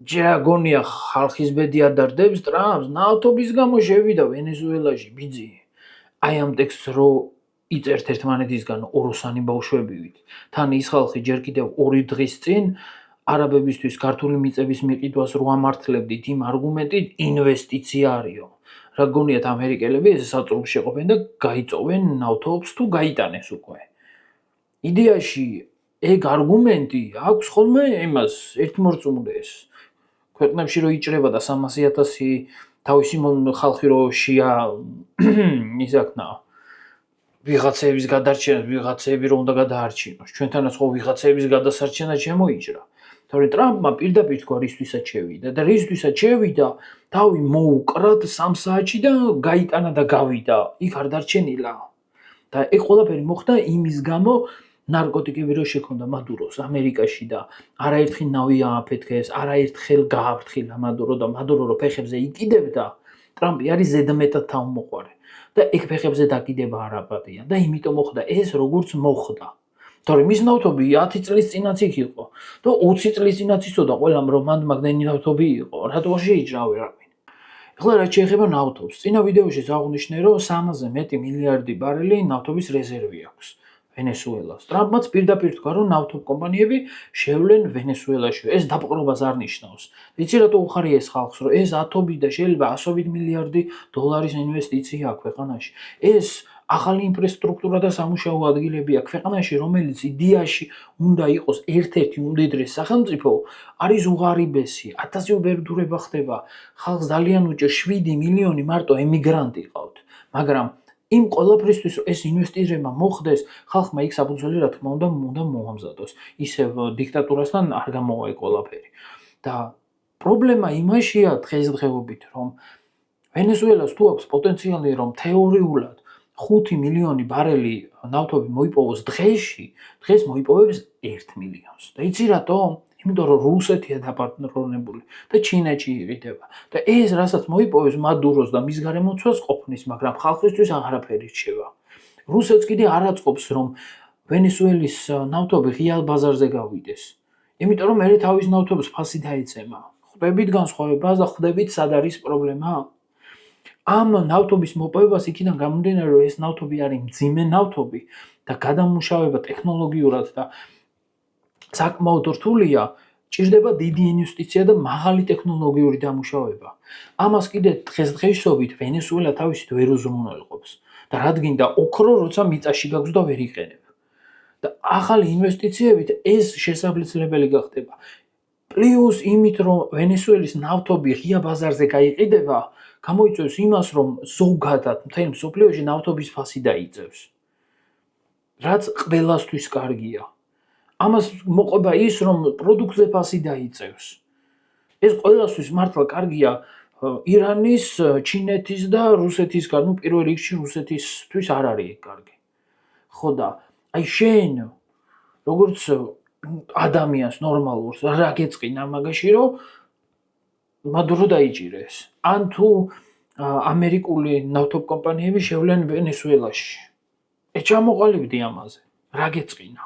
ჯერ გონია ხალხის ბედი ადარდებს ტრამპს, ნავთობის გამო შევიდა ვენესუელაში ბიძი. აი ამ ტექსტს რო იწერთ ერთმანეთისგან ოროსანი ბავშვებივით. თან ის ხალხი ჯერ კიდევ 2 დღის წინ არაბებისთვის ქართული მიწების მიყიდვას რო ამართლებდით იმ არგუმენტით ინვესტიცია არისო. რა გონიათ ამერიკელები ეს საწურს შეყოფენ და გაიწოვენ ნავთობს თუ გაიტანეს უკვე. იდეაში ეგ არგუმენტი აქვს ხოლმე იმას ერთმორწმუნეს. ქვეყნებში რო იჭრება და 300,000 თავისი ხალხი რო შია ისაქნა ვიღაცების გადარჩენას, ვიღაცები რო უნდა გადაარჩინოს. ჩვენთანაც ხო ვიღაცების გადასარჩენა შემოიჭრა. თორე ტრამპმა პირდაპირ თქვა რისთვისაც შევიდა და რისთვისაც შევიდა, თავი მოუკრათ 3 საათში და გაიტანა და გავიდა. იქ არ დარჩენილა. და ეგ ყველაფერი მოხდა იმის გამო ნარკოტიკები რო შექონდა მადუროს ამერიკაში და არაერთხელ ნავი ააფეთქეს, არაერთხელ გააფრთხილა მადურო და მადურო რო ფეხებზე იკიდებდა, ტრამპი არის ზედმეტად თავმოყარე და ეგ ფეხებზე დაკიდება არ აპატია და იმიტომ მოხდა ეს როგორც მოხდა. თორე მის ნავთობი 10 წლის წინაც იქ იყო და 20 წლის წინაც იცოდა ყველამ რომ მან მაგდენი ნავთობი იყო, რატო შეიჭრა ვერავინ. ეხლა რაც შეეხება ნავთობს, წინა ვიდეოში აღნიშნე რომ 300-ზე მეტი მილიარდი ბარელი ნავთობის რეზერვი აქვს ვენესუელას. ტრამპმაც პირდაპირ თქვა რომ ნავთობ კომპანიები შევლენ ვენესუელაში. ეს დაპყრობას არ ნიშნავს. იცი რატო უხარია ეს ხალხს, რომ ეს ათობით და შეიძლება 100 მილიარდი დოლარის ინვესტიცია აქვს ქვეყანაში. ეს ახალი ინფრასტრუქტურა და სამუშაო ადგილებია ქვეყანაში, რომელიც იდეაში უნდა იყოს ერთ-ერთი უმდიდრესი სახელმწიფო, არის უღარიბესი. 1000 უბერდურება ხდება. ხალხს ძალიან უჭირს 7 მილიონი მარტო ემიგრანტი ყავთ. მაგრამ იმ ყველაფრისთვის ეს ინვესტირება მოხდეს, ხალხმა იქ საფუძველი რა თქმა უნდა მოამზადოს. ისევ დიქტატურასთან არ გამოვა ეგ ყველაფერი. და პრობლემა იმაშია დღესდღეობით, რომ ვენესუელას თუ აქვს პოტენციალი, რომ თეორიულად 5 მილიონი ბარელი ნავთობი მოიპოვოს დღეში, დღეს მოიპოვებს 1 მილიონს. და იცი რატო? იმიტომ რომ რუსეთია დაპარტნიორებული და ჩინეთში იყიდება. და ეს რასაც მოიპოვებს მადუროს და მის გარემოცვას ყოფნის, მაგრამ ხალხისთვის აღარაფერი რჩება. რუსეთს კიდე არ აწყობს რომ ვენესუელის ნავთობი ღია ბაზარზე გავიდეს. იმიტომ რომ მე თავის ნავთობს ფასი დაეცემა. ხვდებით განსხვავებას და ხვდებით სად არის პრობლემა? ამ ნავთობის მოპოვებას იქიდან გამომდინარე რომ ეს ნავთობი არის მძიმე ნავთობი და გადამუშავება ტექნოლოგიურად და საკმაოდ რთულია, ჭირდება დიდი ინვესტიცია და მაღალი ტექნოლოგიური დამუშავება. ამას კიდე დღესდღეობით ვენესუელა თავისით ვერ უზრუნველყოფს და რადგინდა ოქრო როცა მიწაში გაქვს და ვერ იყენებ. და ახალი ინვესტიციებით ეს შესაძლებელი გახდება. პლუს იმით რომ ვენესუელის ნავთობი ღია ბაზარზე გაიყიდება, გამოიწვევს იმას რომ ზოგადად მთელ მსოფლიოში ნავთობის ფასი დაიწევს. რაც ყველასთვის კარგია. ამას მოყვება ის რომ პროდუქტზე ფასი დაიწევს. ეს ყველასთვის მართლა კარგია ირანის, ჩინეთის და რუსეთისგან, ну პირველ რიგში რუსეთისთვის არ არის ეგ კარგი. ხო და აი შენ როგორც ადამიანს ნორმალურს რა გეწყინა მაგაში რომ მადურო დაიჭირეს. ან თუ ამერიკული ნავთობ კომპანიები შევლენ ვენესუელაში. ჩამოყალიბდი ამაზე. რა გეწყინა?